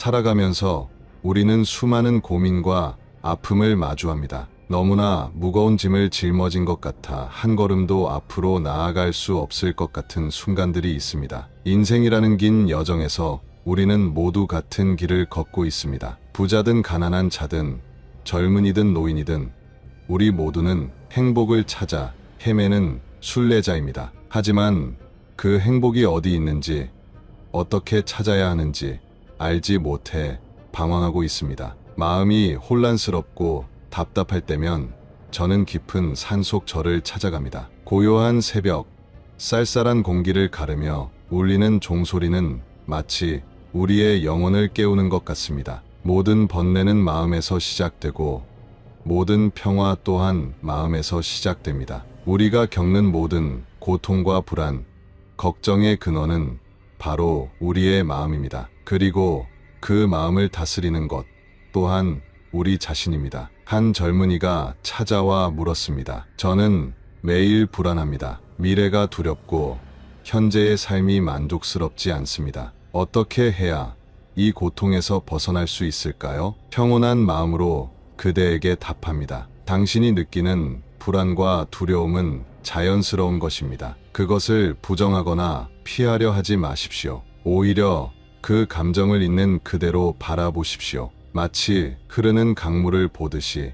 살아가면서 우리는 수많은 고민과 아픔을 마주합니다. 너무나 무거운 짐을 짊어진 것 같아 한 걸음도 앞으로 나아갈 수 없을 것 같은 순간들이 있습니다. 인생이라는 긴 여정에서 우리는 모두 같은 길을 걷고 있습니다. 부자든 가난한 자든 젊은이든 노인이든 우리 모두는 행복을 찾아 헤매는 순례자입니다. 하지만 그 행복이 어디 있는지, 어떻게 찾아야 하는지 알지 못해 방황하고 있습니다. 마음이 혼란스럽고 답답할 때면 저는 깊은 산속 절을 찾아갑니다. 고요한 새벽, 쌀쌀한 공기를 가르며 울리는 종소리는 마치 우리의 영혼을 깨우는 것 같습니다. 모든 번뇌는 마음에서 시작되고 모든 평화 또한 마음에서 시작됩니다. 우리가 겪는 모든 고통과 불안, 걱정의 근원은 바로 우리의 마음입니다. 그리고 그 마음을 다스리는 것 또한 우리 자신입니다. 한 젊은이가 찾아와 물었습니다. 저는 매일 불안합니다. 미래가 두렵고 현재의 삶이 만족스럽지 않습니다. 어떻게 해야 이 고통에서 벗어날 수 있을까요? 평온한 마음으로 그대에게 답합니다. 당신이 느끼는 불안과 두려움은 자연스러운 것입니다. 그것을 부정하거나 피하려 하지 마십시오. 오히려 그 감정을 있는 그대로 바라보십시오. 마치 흐르는 강물을 보듯이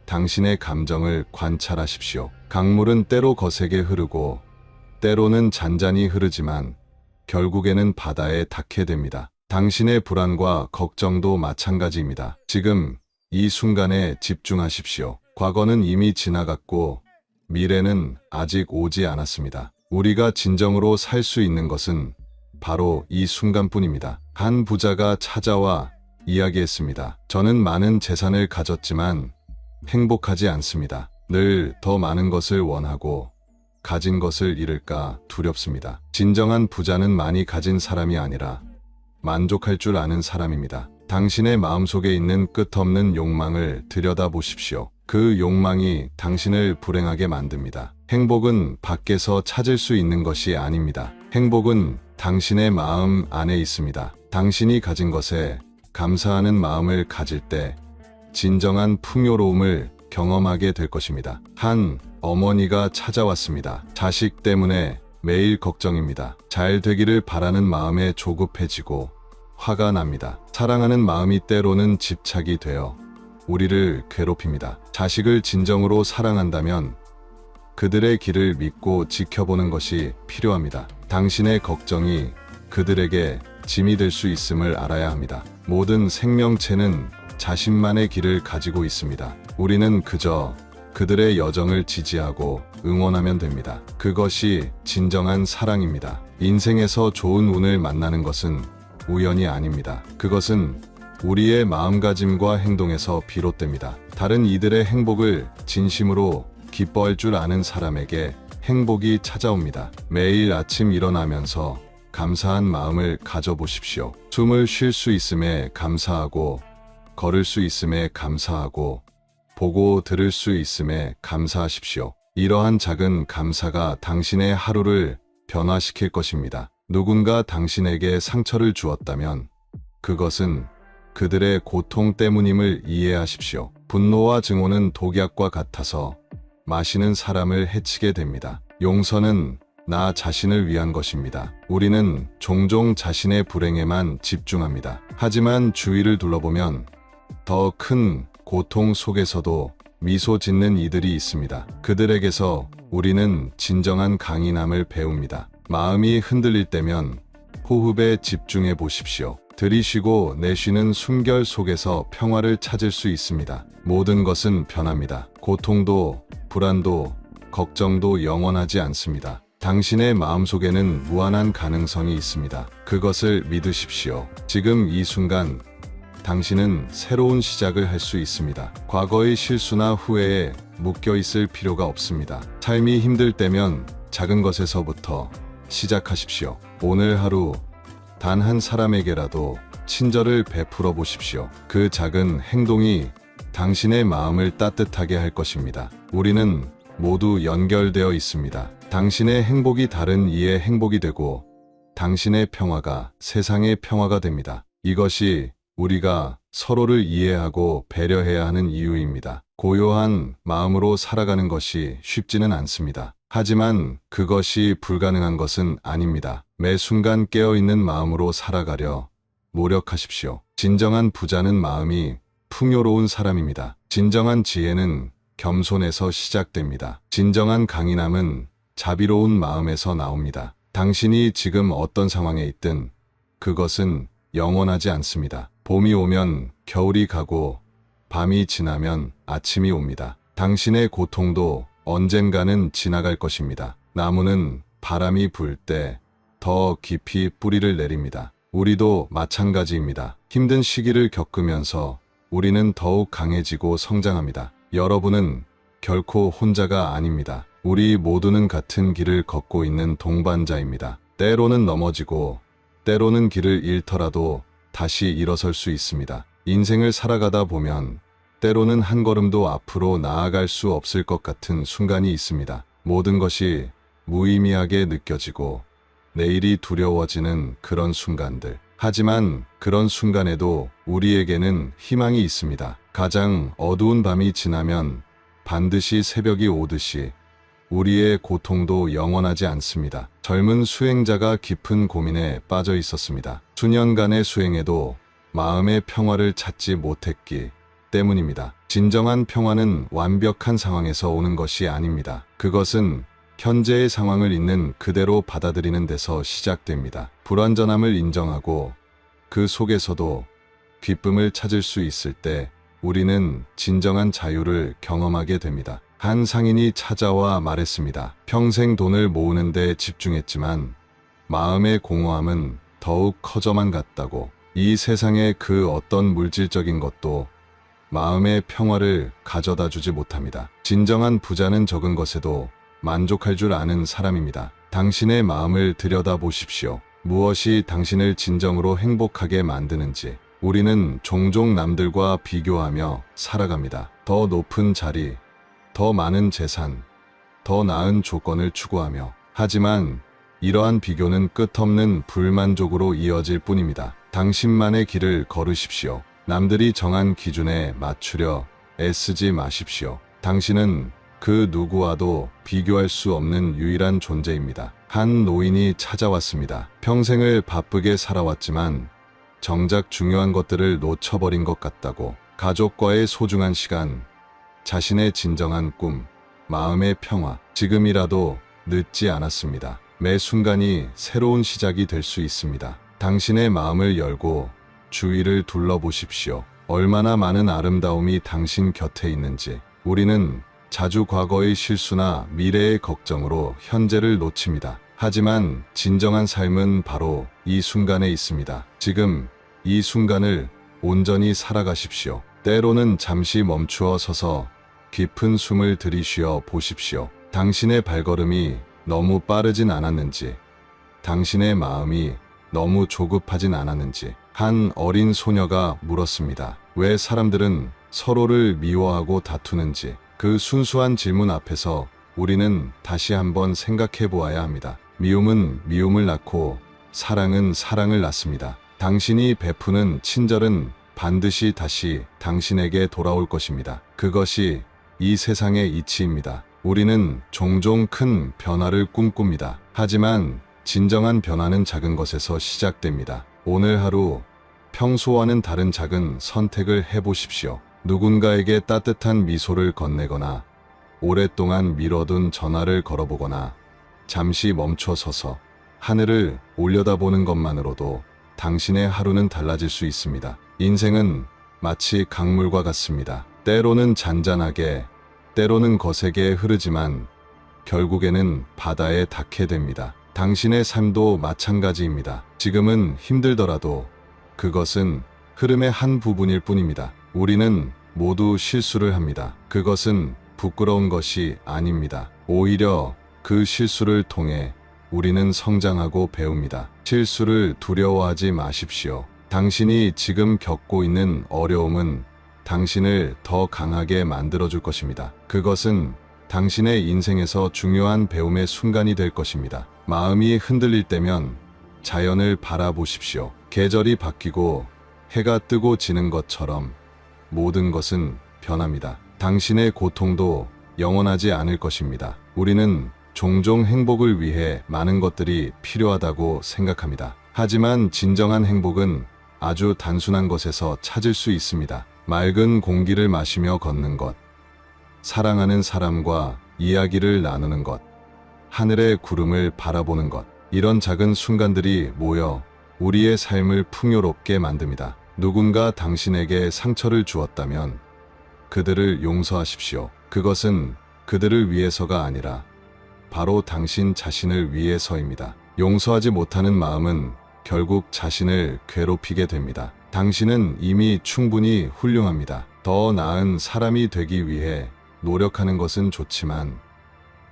당신의 감정을 관찰하십시오. 강물은 때로 거세게 흐르고 때로는 잔잔히 흐르지만 결국에는 바다에 닿게 됩니다. 당신의 불안과 걱정도 마찬가지입니다. 지금 이 순간에 집중하십시오. 과거는 이미 지나갔고 미래는 아직 오지 않았습니다. 우리가 진정으로 살 수 있는 것은 바로 이 순간뿐입니다. 한 부자가 찾아와 이야기했습니다. 저는 많은 재산을 가졌지만 행복하지 않습니다. 늘 더 많은 것을 원하고 가진 것을 잃을까 두렵습니다. 진정한 부자는 많이 가진 사람이 아니라 만족할 줄 아는 사람입니다. 당신의 마음속에 있는 끝없는 욕망을 들여다보십시오. 그 욕망이 당신을 불행하게 만듭니다. 행복은 밖에서 찾을 수 있는 것이 아닙니다. 행복은 당신의 마음 안에 있습니다. 당신이 가진 것에 감사하는 마음을 가질 때 진정한 풍요로움을 경험하게 될 것입니다. 한 어머니가 찾아왔습니다. 자식 때문에 매일 걱정입니다. 잘 되기를 바라는 마음에 조급해지고 화가 납니다. 사랑하는 마음이 때로는 집착이 되어 우리를 괴롭힙니다. 자식을 진정으로 사랑한다면 그들의 길을 믿고 지켜보는 것이 필요합니다. 당신의 걱정이 그들에게 짐이 될 수 있음을 알아야 합니다. 모든 생명체는 자신만의 길을 가지고 있습니다. 우리는 그저 그들의 여정을 지지하고 응원하면 됩니다. 그것이 진정한 사랑입니다. 인생에서 좋은 운을 만나는 것은 우연이 아닙니다. 그것은 우리의 마음가짐과 행동에서 비롯됩니다. 다른 이들의 행복을 진심으로 기뻐할 줄 아는 사람에게 행복이 찾아옵니다. 매일 아침 일어나면서 감사한 마음을 가져보십시오. 숨을 쉴 수 있음에 감사하고 걸을 수 있음에 감사하고 보고 들을 수 있음에 감사하십시오. 이러한 작은 감사가 당신의 하루를 변화시킬 것입니다. 누군가 당신에게 상처를 주었다면 그것은 그들의 고통 때문임을 이해하십시오. 분노와 증오는 독약과 같아서 마시는 사람을 해치게 됩니다. 용서는 나 자신을 위한 것입니다. 우리는 종종 자신의 불행에만 집중합니다. 하지만 주위를 둘러보면 더 큰 고통 속에서도 미소 짓는 이들이 있습니다. 그들에게서 우리는 진정한 강인함을 배웁니다. 마음이 흔들릴 때면 호흡에 집중해 보십시오. 들이쉬고 내쉬는 숨결 속에서 평화를 찾을 수 있습니다. 모든 것은 변합니다. 고통도, 불안도, 걱정도 영원하지 않습니다. 당신의 마음속에는 무한한 가능성이 있습니다. 그것을 믿으십시오. 지금 이 순간 당신은 새로운 시작을 할 수 있습니다. 과거의 실수나 후회에 묶여 있을 필요가 없습니다. 삶이 힘들 때면 작은 것에서부터 시작하십시오. 오늘 하루 단 한 사람에게라도 친절을 베풀어 보십시오. 그 작은 행동이 당신의 마음을 따뜻하게 할 것입니다. 우리는 모두 연결되어 있습니다. 당신의 행복이 다른 이의 행복이 되고 당신의 평화가 세상의 평화가 됩니다. 이것이 우리가 서로를 이해하고 배려해야 하는 이유입니다. 고요한 마음으로 살아가는 것이 쉽지는 않습니다. 하지만 그것이 불가능한 것은 아닙니다. 매 순간 깨어있는 마음으로 살아가려 노력하십시오. 진정한 부자는 마음이 풍요로운 사람입니다. 진정한 지혜는 겸손에서 시작됩니다. 진정한 강인함은 자비로운 마음에서 나옵니다. 당신이 지금 어떤 상황에 있든 그것은 영원하지 않습니다. 봄이 오면 겨울이 가고 밤이 지나면 아침이 옵니다. 당신의 고통도 언젠가는 지나갈 것입니다. 나무는 바람이 불 때 더 깊이 뿌리를 내립니다. 우리도 마찬가지입니다. 힘든 시기를 겪으면서 우리는 더욱 강해지고 성장합니다. 여러분은 결코 혼자가 아닙니다. 우리 모두는 같은 길을 걷고 있는 동반자입니다. 때로는 넘어지고 때로는 길을 잃더라도 다시 일어설 수 있습니다. 인생을 살아가다 보면 때로는 한 걸음도 앞으로 나아갈 수 없을 것 같은 순간이 있습니다. 모든 것이 무의미하게 느껴지고 내일이 두려워지는 그런 순간들. 하지만 그런 순간에도 우리에게는 희망이 있습니다. 가장 어두운 밤이 지나면 반드시 새벽이 오듯이 우리의 고통도 영원하지 않습니다. 젊은 수행자가 깊은 고민에 빠져 있었습니다. 수년간의 수행에도 마음의 평화를 찾지 못했기 때문입니다. 진정한 평화는 완벽한 상황에서 오는 것이 아닙니다. 그것은 현재의 상황을 있는 그대로 받아들이는 데서 시작됩니다. 불완전함을 인정하고 그 속에서도 기쁨을 찾을 수 있을 때 우리는 진정한 자유를 경험하게 됩니다. 한 상인이 찾아와 말했습니다. 평생 돈을 모으는 데 집중했지만 마음의 공허함은 더욱 커져만 갔다고. 이 세상의 그 어떤 물질적인 것도 마음의 평화를 가져다 주지 못합니다. 진정한 부자는 적은 것에도 만족할 줄 아는 사람입니다. 당신의 마음을 들여다보십시오. 무엇이 당신을 진정으로 행복하게 만드는지. 우리는 종종 남들과 비교하며 살아갑니다. 더 높은 자리, 더 많은 재산, 더 나은 조건을 추구하며. 하지만 이러한 비교는 끝없는 불만족으로 이어질 뿐입니다. 당신만의 길을 걸으십시오. 남들이 정한 기준에 맞추려 애쓰지 마십시오. 당신은 그 누구와도 비교할 수 없는 유일한 존재입니다. 한 노인이 찾아왔습니다. 평생을 바쁘게 살아왔지만 정작 중요한 것들을 놓쳐버린 것 같다고. 가족과의 소중한 시간, 자신의 진정한 꿈, 마음의 평화. 지금이라도 늦지 않았습니다. 매 순간이 새로운 시작이 될 수 있습니다. 당신의 마음을 열고 주위를 둘러보십시오. 얼마나 많은 아름다움이 당신 곁에 있는지. 우리는 자주 과거의 실수나 미래의 걱정으로 현재를 놓칩니다. 하지만 진정한 삶은 바로 이 순간에 있습니다. 지금 이 순간을 온전히 살아가십시오. 때로는 잠시 멈추어 서서 깊은 숨을 들이쉬어 보십시오. 당신의 발걸음이 너무 빠르진 않았는지, 당신의 마음이 너무 조급하진 않았는지. 한 어린 소녀가 물었습니다. 왜 사람들은 서로를 미워하고 다투는지. 그 순수한 질문 앞에서 우리는 다시 한번 생각해 보아야 합니다. 미움은 미움을 낳고 사랑은 사랑을 낳습니다. 당신이 베푸는 친절은 반드시 다시 당신에게 돌아올 것입니다. 그것이 이 세상의 이치입니다. 우리는 종종 큰 변화를 꿈꿉니다. 하지만 진정한 변화는 작은 것에서 시작됩니다. 오늘 하루 평소와는 다른 작은 선택을 해보십시오. 누군가에게 따뜻한 미소를 건네거나 오랫동안 미뤄둔 전화를 걸어보거나 잠시 멈춰 서서 하늘을 올려다보는 것만으로도 당신의 하루는 달라질 수 있습니다. 인생은 마치 강물과 같습니다. 때로는 잔잔하게, 때로는 거세게 흐르지만 결국에는 바다에 닿게 됩니다. 당신의 삶도 마찬가지입니다. 지금은 힘들더라도 그것은 흐름의 한 부분일 뿐입니다. 우리는 모두 실수를 합니다. 그것은 부끄러운 것이 아닙니다. 오히려 그 실수를 통해 우리는 성장하고 배웁니다. 실수를 두려워하지 마십시오. 당신이 지금 겪고 있는 어려움은 당신을 더 강하게 만들어줄 것입니다. 그것은 당신의 인생에서 중요한 배움의 순간이 될 것입니다. 마음이 흔들릴 때면 자연을 바라보십시오. 계절이 바뀌고 해가 뜨고 지는 것처럼 모든 것은 변합니다. 당신의 고통도 영원하지 않을 것입니다. 우리는 종종 행복을 위해 많은 것들이 필요하다고 생각합니다. 하지만 진정한 행복은 아주 단순한 것에서 찾을 수 있습니다. 맑은 공기를 마시며 걷는 것, 사랑하는 사람과 이야기를 나누는 것, 하늘의 구름을 바라보는 것, 이런 작은 순간들이 모여 우리의 삶을 풍요롭게 만듭니다. 누군가 당신에게 상처를 주었다면 그들을 용서하십시오. 그것은 그들을 위해서가 아니라 바로 당신 자신을 위해서입니다. 용서하지 못하는 마음은 결국 자신을 괴롭히게 됩니다. 당신은 이미 충분히 훌륭합니다. 더 나은 사람이 되기 위해 노력하는 것은 좋지만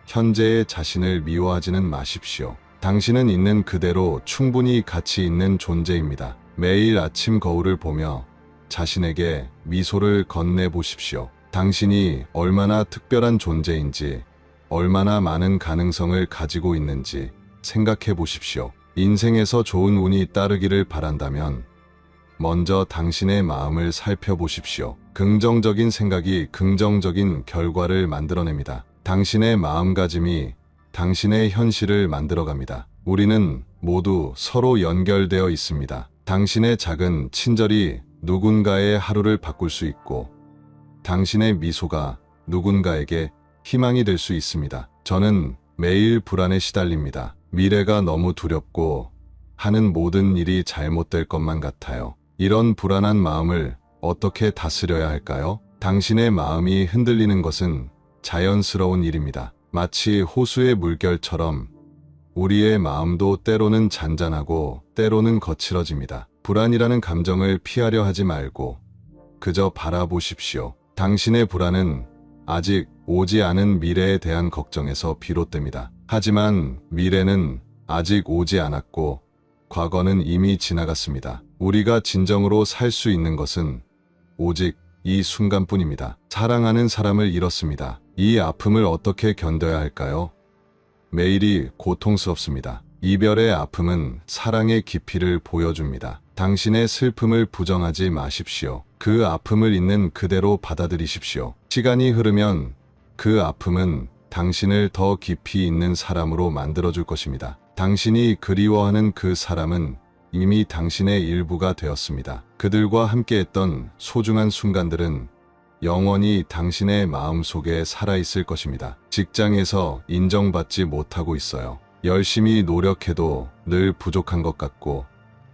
현재의 자신을 미워하지는 마십시오. 당신은 있는 그대로 충분히 가치 있는 존재입니다. 매일 아침 거울을 보며 자신에게 미소를 건네보십시오. 당신이 얼마나 특별한 존재인지, 얼마나 많은 가능성을 가지고 있는지 생각해 보십시오. 인생에서 좋은 운이 따르기를 바란다면 먼저 당신의 마음을 살펴보십시오. 긍정적인 생각이 긍정적인 결과를 만들어냅니다. 당신의 마음가짐이 당신의 현실을 만들어갑니다. 우리는 모두 서로 연결되어 있습니다. 당신의 작은 친절이 누군가의 하루를 바꿀 수 있고 당신의 미소가 누군가에게 희망이 될 수 있습니다. 저는 매일 불안에 시달립니다. 미래가 너무 두렵고 하는 모든 일이 잘못될 것만 같아요. 이런 불안한 마음을 어떻게 다스려야 할까요? 당신의 마음이 흔들리는 것은 자연스러운 일입니다. 마치 호수의 물결처럼 우리의 마음도 때로는 잔잔하고 때로는 거칠어집니다. 불안이라는 감정을 피하려 하지 말고 그저 바라보십시오. 당신의 불안은 아직 오지 않은 미래에 대한 걱정에서 비롯됩니다. 하지만 미래는 아직 오지 않았고 과거는 이미 지나갔습니다. 우리가 진정으로 살 수 있는 것은 오직 이 순간뿐입니다. 사랑하는 사람을 잃었습니다. 이 아픔을 어떻게 견뎌야 할까요? 매일이 고통스럽습니다. 이별의 아픔은 사랑의 깊이를 보여줍니다. 당신의 슬픔을 부정하지 마십시오. 그 아픔을 있는 그대로 받아들이십시오. 시간이 흐르면 그 아픔은 당신을 더 깊이 있는 사람으로 만들어줄 것입니다. 당신이 그리워하는 그 사람은 이미 당신의 일부가 되었습니다. 그들과 함께했던 소중한 순간들은 영원히 당신의 마음속에 살아있을 것입니다. 직장에서 인정받지 못하고 있어요. 열심히 노력해도 늘 부족한 것 같고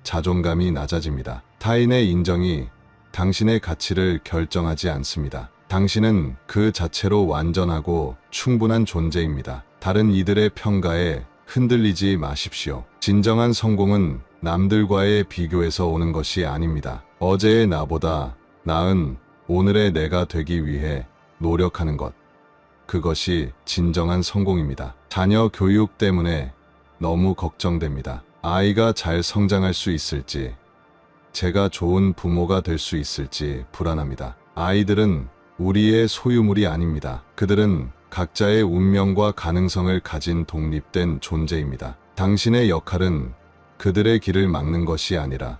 자존감이 낮아집니다. 타인의 인정이 당신의 가치를 결정하지 않습니다. 당신은 그 자체로 완전하고 충분한 존재입니다. 다른 이들의 평가에 흔들리지 마십시오. 진정한 성공은 남들과의 비교에서 오는 것이 아닙니다. 어제의 나보다 나은 오늘의 내가 되기 위해 노력하는 것. 그것이 진정한 성공입니다. 자녀 교육 때문에 너무 걱정됩니다. 아이가 잘 성장할 수 있을지, 제가 좋은 부모가 될 수 있을지 불안합니다. 아이들은 우리의 소유물이 아닙니다. 그들은 각자의 운명과 가능성을 가진 독립된 존재입니다. 당신의 역할은 그들의 길을 막는 것이 아니라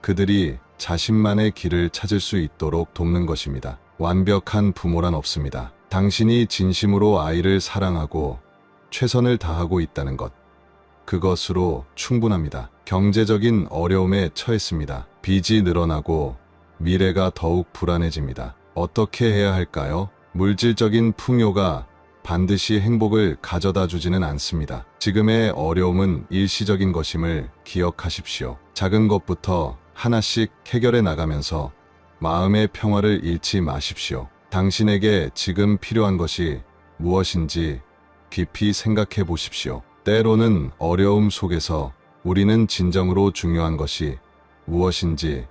그들이 자신만의 길을 찾을 수 있도록 돕는 것입니다. 완벽한 부모란 없습니다. 당신이 진심으로 아이를 사랑하고 최선을 다하고 있다는 것, 그것으로 충분합니다. 경제적인 어려움에 처했습니다. 빚이 늘어나고 미래가 더욱 불안해집니다. 어떻게 해야 할까요? 물질적인 풍요가 반드시 행복을 가져다 주지는 않습니다. 지금의 어려움은 일시적인 것임을 기억하십시오. 작은 것부터 하나씩 해결해 나가면서 마음의 평화를 잃지 마십시오. 당신에게 지금 필요한 것이 무엇인지 깊이 생각해 보십시오. 때로는 어려움 속에서 우리는 진정으로 중요한 것이 무엇인지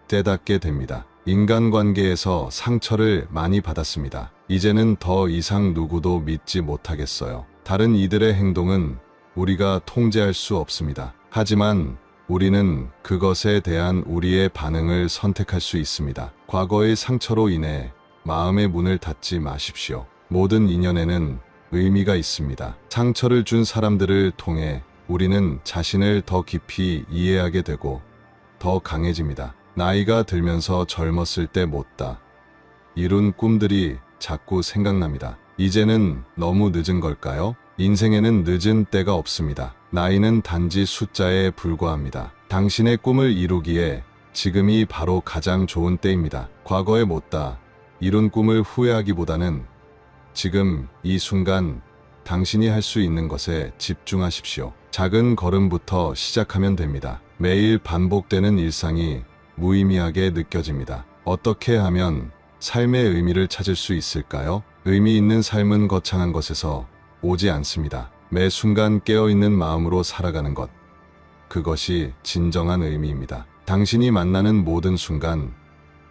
깨닫게 됩니다. 인간관계에서 상처를 많이 받았습니다. 이제는 더 이상 누구도 믿지 못하겠어요. 다른 이들의 행동은 우리가 통제할 수 없습니다. 하지만 우리는 그것에 대한 우리의 반응을 선택할 수 있습니다. 과거의 상처로 인해 마음의 문을 닫지 마십시오. 모든 인연에는 의미가 있습니다. 상처를 준 사람들을 통해 우리는 자신을 더 깊이 이해하게 되고 더 강해집니다. 나이가 들면서 젊었을 때 못다 이룬 꿈들이 자꾸 생각납니다. 이제는 너무 늦은 걸까요? 인생에는 늦은 때가 없습니다. 나이는 단지 숫자에 불과합니다. 당신의 꿈을 이루기에 지금이 바로 가장 좋은 때입니다. 과거에 못다 이룬 꿈을 후회하기보다는 지금 이 순간 당신이 할 수 있는 것에 집중하십시오. 작은 걸음부터 시작하면 됩니다. 매일 반복되는 일상이 무의미하게 느껴집니다. 어떻게 하면 삶의 의미를 찾을 수 있을까요? 의미 있는 삶은 거창한 것에서 오지 않습니다. 매 순간 깨어있는 마음으로 살아가는 것. 그것이 진정한 의미입니다. 당신이 만나는 모든 순간,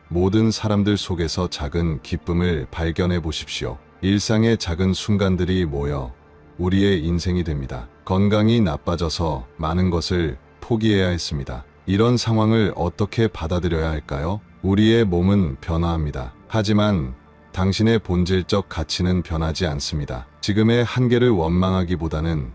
모든 사람들 속에서 작은 기쁨을 발견해 보십시오. 일상의 작은 순간들이 모여 우리의 인생이 됩니다. 건강이 나빠져서 많은 것을 포기해야 했습니다. 이런 상황을 어떻게 받아들여야 할까요? 우리의 몸은 변화합니다. 하지만 당신의 본질적 가치는 변하지 않습니다. 지금의 한계를 원망하기보다는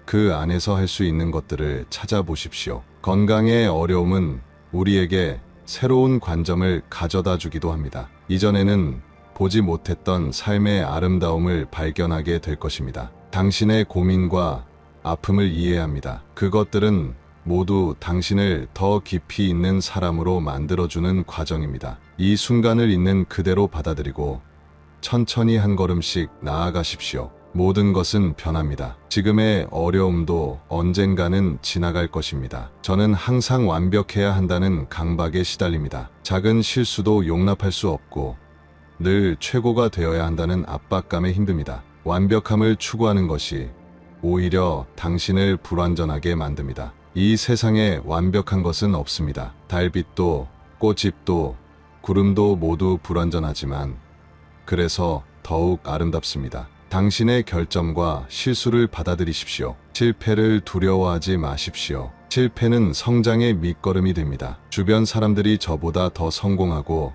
그 안에서 할 수 있는 것들을 찾아보십시오. 건강의 어려움은 우리에게 새로운 관점을 가져다 주기도 합니다. 이전에는 보지 못했던 삶의 아름다움을 발견하게 될 것입니다. 당신의 고민과 아픔을 이해합니다. 그것들은 모두 당신을 더 깊이 있는 사람으로 만들어주는 과정입니다. 이 순간을 있는 그대로 받아들이고 천천히 한 걸음씩 나아가십시오. 모든 것은 변합니다. 지금의 어려움도 언젠가는 지나갈 것입니다. 저는 항상 완벽해야 한다는 강박에 시달립니다. 작은 실수도 용납할 수 없고 늘 최고가 되어야 한다는 압박감에 힘듭니다. 완벽함을 추구하는 것이 오히려 당신을 불완전하게 만듭니다. 이 세상에 완벽한 것은 없습니다. 달빛도 꽃잎도 구름도 모두 불완전하지만 그래서 더욱 아름답습니다. 당신의 결점과 실수를 받아들이십시오. 실패를 두려워하지 마십시오. 실패는 성장의 밑거름이 됩니다. 주변 사람들이 저보다 더 성공하고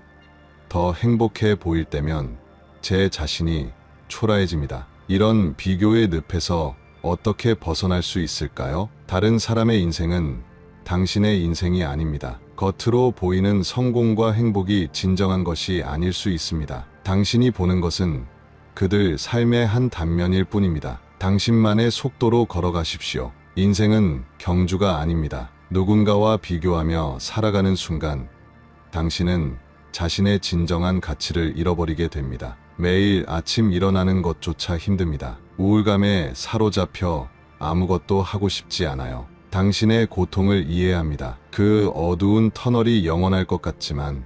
더 행복해 보일 때면 제 자신이 초라해집니다. 이런 비교의 늪에서 어떻게 벗어날 수 있을까요? 다른 사람의 인생은 당신의 인생이 아닙니다. 겉으로 보이는 성공과 행복이 진정한 것이 아닐 수 있습니다. 당신이 보는 것은 그들 삶의 한 단면일 뿐입니다. 당신만의 속도로 걸어가십시오. 인생은 경주가 아닙니다. 누군가와 비교하며 살아가는 순간 당신은 자신의 진정한 가치를 잃어버리게 됩니다. 매일 아침 일어나는 것조차 힘듭니다. 우울감에 사로잡혀 아무것도 하고 싶지 않아요. 당신의 고통을 이해합니다. 그 어두운 터널이 영원할 것 같지만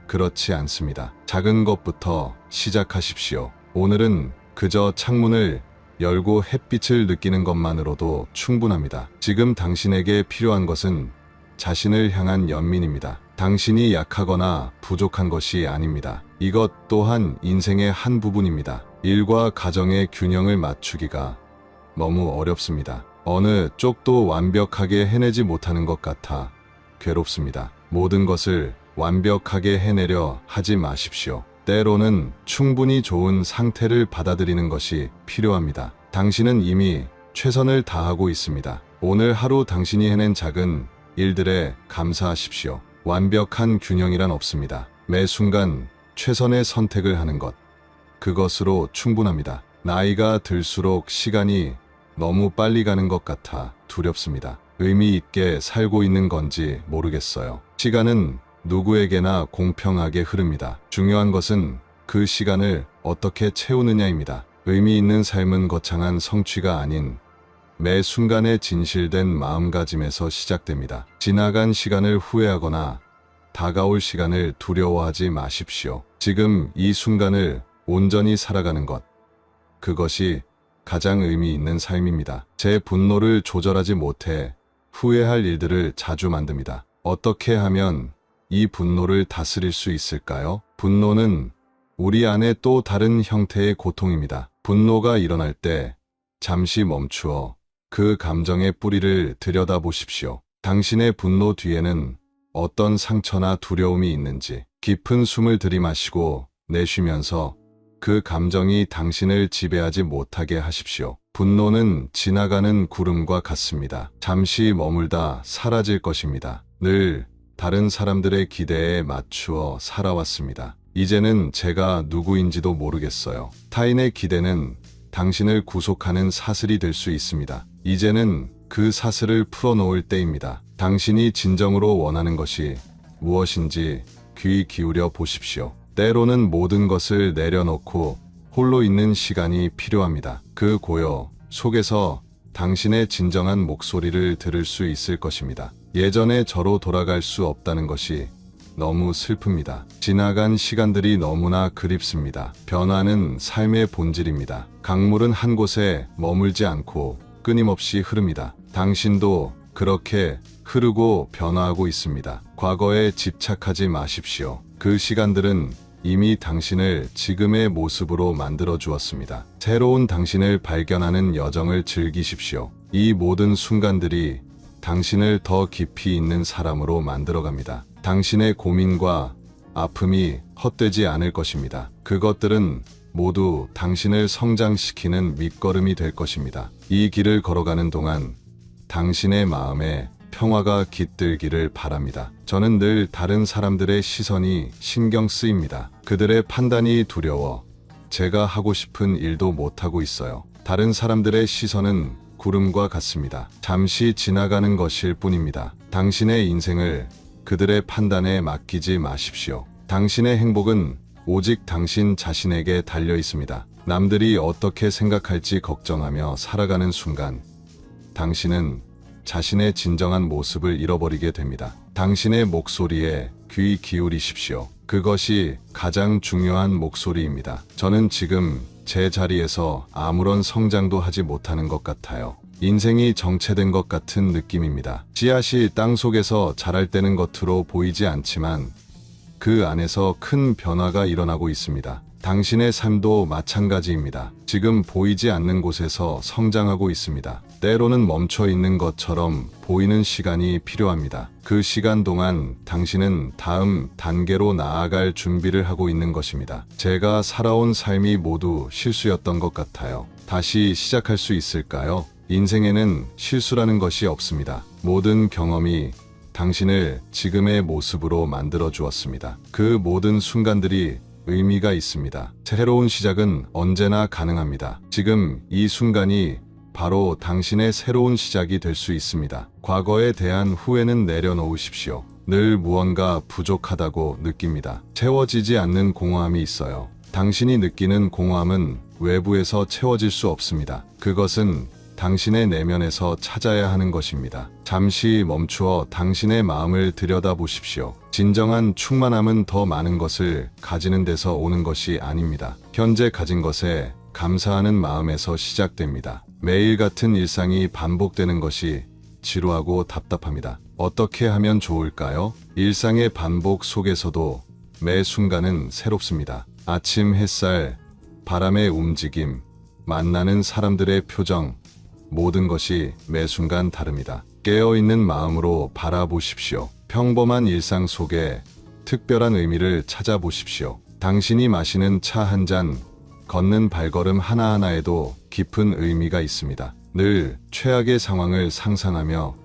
그렇지 않습니다. 작은 것부터 시작하십시오. 오늘은 그저 창문을 열고 햇빛을 느끼는 것만으로도 충분합니다. 지금 당신에게 필요한 것은 자신을 향한 연민입니다. 당신이 약하거나 부족한 것이 아닙니다. 이것 또한 인생의 한 부분입니다. 일과 가정의 균형을 맞추기가 너무 어렵습니다. 어느 쪽도 완벽하게 해내지 못하는 것 같아 괴롭습니다. 모든 것을 완벽하게 해내려 하지 마십시오. 때로는 충분히 좋은 상태를 받아들이는 것이 필요합니다. 당신은 이미 최선을 다하고 있습니다. 오늘 하루 당신이 해낸 작은 일들에 감사하십시오. 완벽한 균형이란 없습니다. 매 순간 최선의 선택을 하는 것, 그것으로 충분합니다. 나이가 들수록 시간이 너무 빨리 가는 것 같아 두렵습니다. 의미 있게 살고 있는 건지 모르겠어요. 시간은 누구에게나 공평하게 흐릅니다. 중요한 것은 그 시간을 어떻게 채우느냐입니다. 의미 있는 삶은 거창한 성취가 아닌 매 순간의 진실된 마음가짐에서 시작됩니다. 지나간 시간을 후회하거나 다가올 시간을 두려워하지 마십시오. 지금 이 순간을 온전히 살아가는 것, 그것이 가장 의미 있는 삶입니다. 제 분노를 조절하지 못해 후회할 일들을 자주 만듭니다. 어떻게 하면 이 분노를 다스릴 수 있을까요? 분노는 우리 안에 또 다른 형태의 고통입니다. 분노가 일어날 때 잠시 멈추어 그 감정의 뿌리를 들여다보십시오. 당신의 분노 뒤에는 어떤 상처나 두려움이 있는지 깊은 숨을 들이마시고 내쉬면서 그 감정이 당신을 지배하지 못하게 하십시오. 분노는 지나가는 구름과 같습니다. 잠시 머물다 사라질 것입니다. 늘 다른 사람들의 기대에 맞추어 살아왔습니다. 이제는 제가 누구인지도 모르겠어요. 타인의 기대는 당신을 구속하는 사슬이 될 수 있습니다. 이제는 그 사슬을 풀어놓을 때입니다. 당신이 진정으로 원하는 것이 무엇인지 귀 기울여 보십시오. 때로는 모든 것을 내려놓고 홀로 있는 시간이 필요합니다. 그 고요 속에서 당신의 진정한 목소리를 들을 수 있을 것입니다. 예전의 저로 돌아갈 수 없다는 것이 너무 슬픕니다. 지나간 시간들이 너무나 그립습니다. 변화는 삶의 본질입니다. 강물은 한 곳에 머물지 않고 끊임없이 흐릅니다. 당신도 그렇게 흐르고 변화하고 있습니다. 과거에 집착하지 마십시오. 그 시간들은 이미 당신을 지금의 모습으로 만들어 주었습니다. 새로운 당신을 발견하는 여정을 즐기십시오. 이 모든 순간들이 당신을 더 깊이 있는 사람으로 만들어갑니다. 당신의 고민과 아픔이 헛되지 않을 것입니다. 그것들은 모두 당신을 성장시키는 밑거름이 될 것입니다. 이 길을 걸어가는 동안 당신의 마음에 평화가 깃들기를 바랍니다. 저는 늘 다른 사람들의 시선이 신경 쓰입니다. 그들의 판단이 두려워 제가 하고 싶은 일도 못하고 있어요. 다른 사람들의 시선은 구름과 같습니다. 잠시 지나가는 것일 뿐입니다. 당신의 인생을 그들의 판단에 맡기지 마십시오. 당신의 행복은 오직 당신 자신에게 달려 있습니다. 남들이 어떻게 생각할지 걱정하며 살아가는 순간 당신은 자신의 진정한 모습을 잃어버리게 됩니다. 당신의 목소리에 귀 기울이십시오. 그것이 가장 중요한 목소리입니다. 저는 지금 제 자리에서 아무런 성장도 하지 못하는 것 같아요. 인생이 정체된 것 같은 느낌입니다. 씨앗이 땅 속에서 자랄 때는 겉으로 보이지 않지만 그 안에서 큰 변화가 일어나고 있습니다. 당신의 삶도 마찬가지입니다. 지금 보이지 않는 곳에서 성장하고 있습니다. 때로는 멈춰 있는 것처럼 보이는 시간이 필요합니다. 그 시간 동안 당신은 다음 단계로 나아갈 준비를 하고 있는 것입니다. 제가 살아온 삶이 모두 실수였던 것 같아요. 다시 시작할 수 있을까요? 인생에는 실수라는 것이 없습니다. 모든 경험이 당신을 지금의 모습으로 만들어 주었습니다. 그 모든 순간들이 의미가 있습니다. 새로운 시작은 언제나 가능합니다. 지금 이 순간이 바로 당신의 새로운 시작이 될 수 있습니다. 과거에 대한 후회는 내려놓으십시오. 늘 무언가 부족하다고 느낍니다. 채워지지 않는 공허함이 있어요. 당신이 느끼는 공허함은 외부에서 채워질 수 없습니다. 그것은 당신의 내면에서 찾아야 하는 것입니다. 잠시 멈추어 당신의 마음을 들여다보십시오. 진정한 충만함은 더 많은 것을 가지는 데서 오는 것이 아닙니다. 현재 가진 것에 감사하는 마음에서 시작됩니다. 매일 같은 일상이 반복되는 것이 지루하고 답답합니다. 어떻게 하면 좋을까요? 일상의 반복 속에서도 매 순간은 새롭습니다. 아침 햇살, 바람의 움직임, 만나는 사람들의 표정, 모든 것이 매 순간 다릅니다. 깨어있는 마음으로 바라보십시오. 평범한 일상 속에 특별한 의미를 찾아보십시오. 당신이 마시는 차 한 잔, 걷는 발걸음 하나하나에도 깊은 의미가 있습니다. 늘 최악의 상황을 상상하며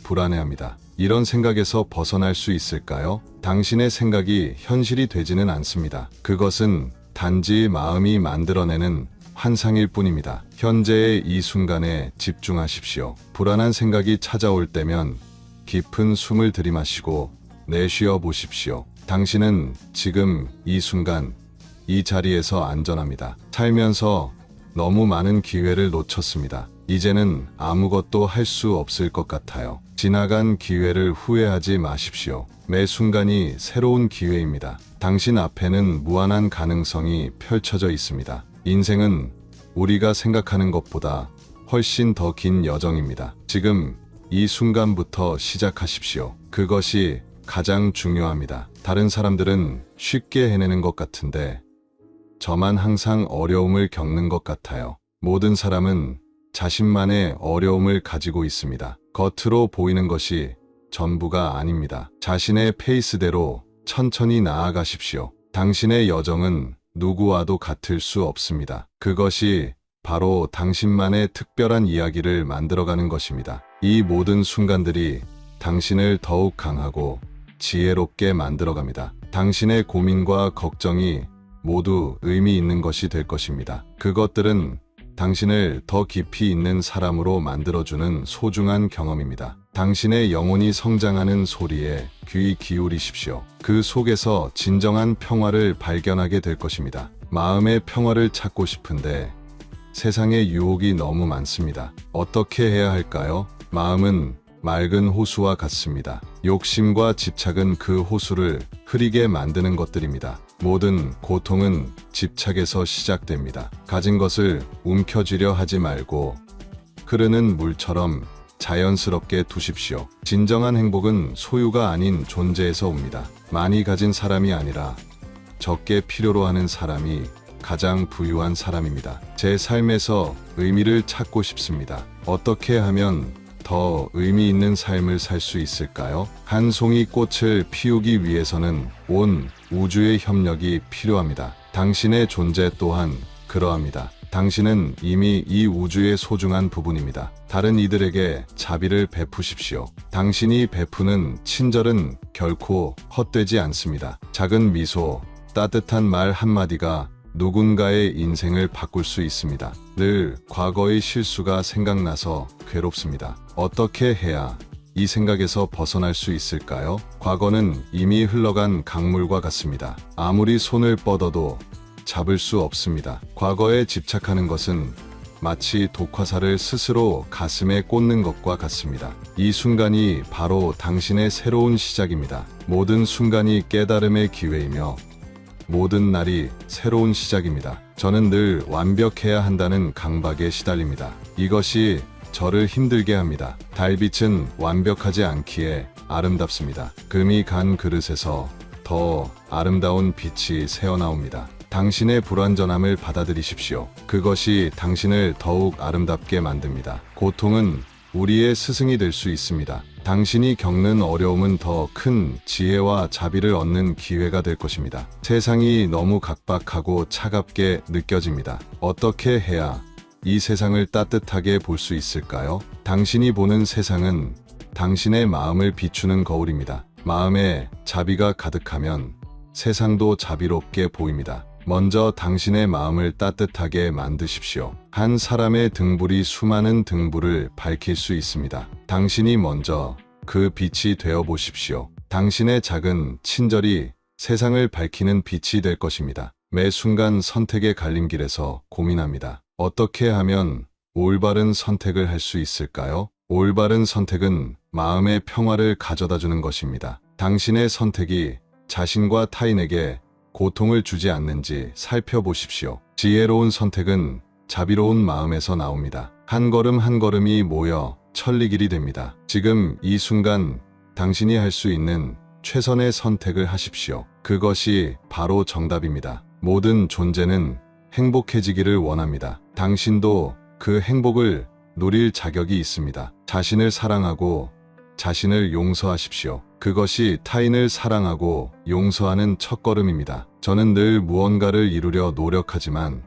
불안해합니다. 이런 생각에서 벗어날 수 있을까요? 당신의 생각이 현실이 되지는 않습니다. 그것은 단지 마음이 만들어내는 환상일 뿐입니다. 현재의 이 순간에 집중하십시오. 불안한 생각이 찾아올 때면 깊은 숨을 들이마시고 내쉬어 보십시오. 당신은 지금 이 순간 이 자리에서 안전합니다. 살면서 너무 많은 기회를 놓쳤습니다. 이제는 아무것도 할 수 없을 것 같아요. 지나간 기회를 후회하지 마십시오. 매 순간이 새로운 기회입니다. 당신 앞에는 무한한 가능성이 펼쳐져 있습니다. 인생은 우리가 생각하는 것보다 훨씬 더 긴 여정입니다. 지금 이 순간부터 시작하십시오. 그것이 가장 중요합니다. 다른 사람들은 쉽게 해내는 것 같은데 저만 항상 어려움을 겪는 것 같아요. 모든 사람은 자신만의 어려움을 가지고 있습니다. 겉으로 보이는 것이 전부가 아닙니다. 자신의 페이스대로 천천히 나아가십시오. 당신의 여정은 누구와도 같을 수 없습니다. 그것이 바로 당신만의 특별한 이야기를 만들어가는 것입니다. 이 모든 순간들이 당신을 더욱 강하고 지혜롭게 만들어갑니다. 당신의 고민과 걱정이 모두 의미 있는 것이 될 것입니다. 그것들은 당신을 더 깊이 있는 사람으로 만들어주는 소중한 경험입니다. 당신의 영혼이 성장하는 소리에 귀 기울이십시오. 그 속에서 진정한 평화를 발견하게 될 것입니다. 마음의 평화를 찾고 싶은데 세상의 유혹이 너무 많습니다. 어떻게 해야 할까요? 마음은 맑은 호수와 같습니다. 욕심과 집착은 그 호수를 흐리게 만드는 것들입니다. 모든 고통은 집착에서 시작됩니다. 가진 것을 움켜쥐려 하지 말고 흐르는 물처럼 자연스럽게 두십시오. 진정한 행복은 소유가 아닌 존재에서 옵니다. 많이 가진 사람이 아니라 적게 필요로 하는 사람이 가장 부유한 사람입니다. 제 삶에서 의미를 찾고 싶습니다. 어떻게 하면 더 의미 있는 삶을 살 수 있을까요? 한 송이 꽃을 피우기 위해서는 온 우주의 협력이 필요합니다. 당신의 존재 또한 그러합니다. 당신은 이미 이 우주의 소중한 부분입니다. 다른 이들에게 자비를 베푸십시오. 당신이 베푸는 친절은 결코 헛되지 않습니다. 작은 미소, 따뜻한 말 한마디가 누군가의 인생을 바꿀 수 있습니다. 늘 과거의 실수가 생각나서 괴롭습니다. 어떻게 해야 이 생각에서 벗어날 수 있을까요? 과거는 이미 흘러간 강물과 같습니다. 아무리 손을 뻗어도 잡을 수 없습니다. 과거에 집착하는 것은 마치 독화살을 스스로 가슴에 꽂는 것과 같습니다. 이 순간이 바로 당신의 새로운 시작입니다. 모든 순간이 깨달음의 기회이며 모든 날이 새로운 시작입니다. 저는 늘 완벽해야 한다는 강박에 시달립니다. 이것이 저를 힘들게 합니다. 달빛은 완벽하지 않기에 아름답습니다. 금이 간 그릇에서 더 아름다운 빛이 새어나옵니다. 당신의 불완전함을 받아들이십시오. 그것이 당신을 더욱 아름답게 만듭니다. 고통은 우리의 스승이 될 수 있습니다. 당신이 겪는 어려움은 더 큰 지혜와 자비를 얻는 기회가 될 것입니다. 세상이 너무 각박하고 차갑게 느껴집니다. 어떻게 해야 이 세상을 따뜻하게 볼 수 있을까요? 당신이 보는 세상은 당신의 마음을 비추는 거울입니다. 마음에 자비가 가득하면 세상도 자비롭게 보입니다. 먼저 당신의 마음을 따뜻하게 만드십시오. 한 사람의 등불이 수많은 등불을 밝힐 수 있습니다. 당신이 먼저 그 빛이 되어 보십시오. 당신의 작은 친절이 세상을 밝히는 빛이 될 것입니다. 매 순간 선택의 갈림길에서 고민합니다. 어떻게 하면 올바른 선택을 할 수 있을까요? 올바른 선택은 마음의 평화를 가져다 주는 것입니다. 당신의 선택이 자신과 타인에게 고통을 주지 않는지 살펴보십시오. 지혜로운 선택은 자비로운 마음에서 나옵니다. 한 걸음 한 걸음이 모여 천리길이 됩니다. 지금 이 순간 당신이 할 수 있는 최선의 선택을 하십시오. 그것이 바로 정답입니다. 모든 존재는 행복해지기를 원합니다. 당신도 그 행복을 누릴 자격이 있습니다. 자신을 사랑하고 자신을 용서하십시오. 그것이 타인을 사랑하고 용서하는 첫걸음입니다. 저는 늘 무언가를 이루려 노력하지만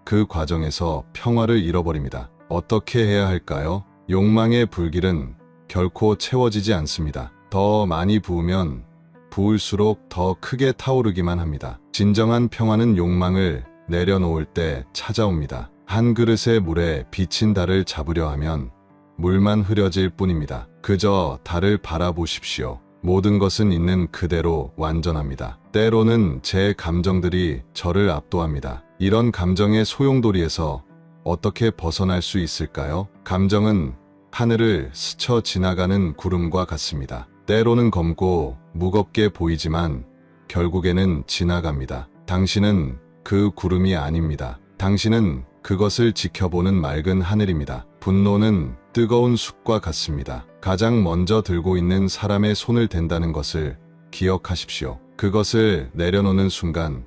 그 과정에서 평화를 잃어버립니다. 어떻게 해야 할까요? 욕망의 불길은 결코 채워지지 않습니다. 더 많이 부으면 부을수록 더 크게 타오르기만 합니다. 진정한 평화는 욕망을 내려놓을 때 찾아옵니다. 한 그릇의 물에 비친 달을 잡으려 하면 물만 흐려질 뿐입니다. 그저 달을 바라보십시오. 모든 것은 있는 그대로 완전합니다. 때로는 제 감정들이 저를 압도합니다. 이런 감정의 소용돌이에서 어떻게 벗어날 수 있을까요? 감정은 하늘을 스쳐 지나가는 구름과 같습니다. 때로는 검고 무겁게 보이지만 결국에는 지나갑니다. 당신은 그 구름이 아닙니다. 당신은 그것을 지켜보는 맑은 하늘입니다. 분노는 뜨거운 숯과 같습니다. 가장 먼저 들고 있는 사람의 손을 댄다는 것을 기억하십시오. 그것을 내려놓는 순간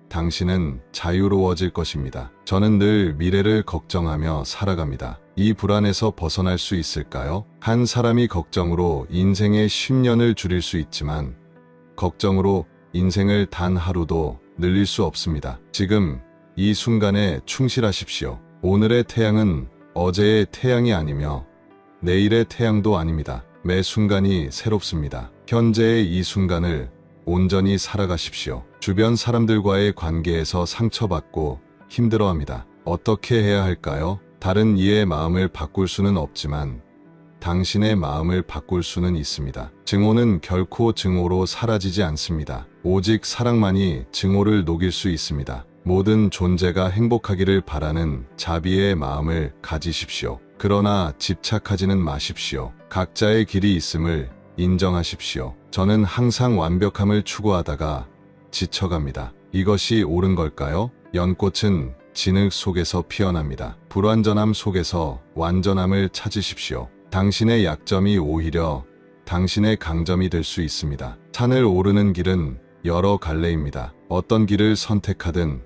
당신은 자유로워질 것입니다. 저는 늘 미래를 걱정하며 살아갑니다. 이 불안에서 벗어날 수 있을까요? 한 사람이 걱정으로 인생의 10년을 줄일 수 있지만 걱정으로 인생을 단 하루도 늘릴 수 없습니다. 지금 이 순간에 충실하십시오. 오늘의 태양은 어제의 태양이 아니며 내일의 태양도 아닙니다. 매 순간이 새롭습니다. 현재의 이 순간을 온전히 살아가십시오. 주변 사람들과의 관계에서 상처받고 힘들어합니다. 어떻게 해야 할까요? 다른 이의 마음을 바꿀 수는 없지만 당신의 마음을 바꿀 수는 있습니다. 증오는 결코 증오로 사라지지 않습니다. 오직 사랑만이 증오를 녹일 수 있습니다. 모든 존재가 행복하기를 바라는 자비의 마음을 가지십시오. 그러나 집착하지는 마십시오. 각자의 길이 있음을 인정하십시오. 저는 항상 완벽함을 추구하다가 지쳐갑니다. 이것이 옳은 걸까요? 연꽃은 진흙 속에서 피어납니다. 불완전함 속에서 완전함을 찾으십시오. 당신의 약점이 오히려 당신의 강점이 될 수 있습니다. 산을 오르는 길은 여러 갈래입니다. 어떤 길을 선택하든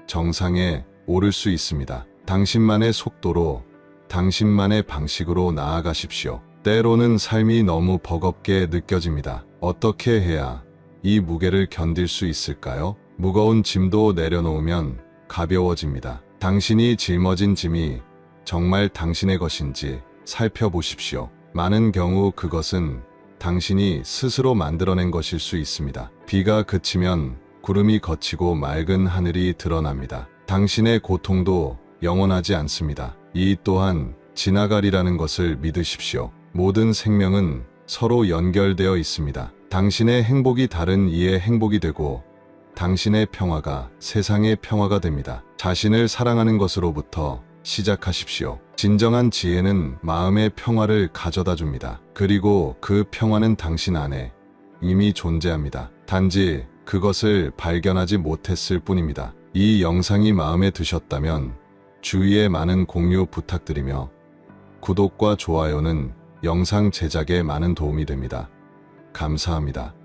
정상에 오를 수 있습니다. 당신만의 속도로, 당신만의 방식으로 나아가십시오. 때로는 삶이 너무 버겁게 느껴집니다. 어떻게 해야 이 무게를 견딜 수 있을까요? 무거운 짐도 내려놓으면 가벼워집니다. 당신이 짊어진 짐이 정말 당신의 것인지 살펴보십시오. 많은 경우 그것은 당신이 스스로 만들어낸 것일 수 있습니다. 비가 그치면 구름이 걷히고 맑은 하늘이 드러납니다. 당신의 고통도 영원하지 않습니다. 이 또한 지나가리라는 것을 믿으십시오. 모든 생명은 서로 연결되어 있습니다. 당신의 행복이 다른 이의 행복이 되고 당신의 평화가 세상의 평화가 됩니다. 자신을 사랑하는 것으로부터 시작하십시오. 진정한 지혜는 마음의 평화를 가져다 줍니다. 그리고 그 평화는 당신 안에 이미 존재합니다. 단지 그것을 발견하지 못했을 뿐입니다. 이 영상이 마음에 드셨다면 주위에 많은 공유 부탁드리며 구독과 좋아요는 영상 제작에 많은 도움이 됩니다. 감사합니다.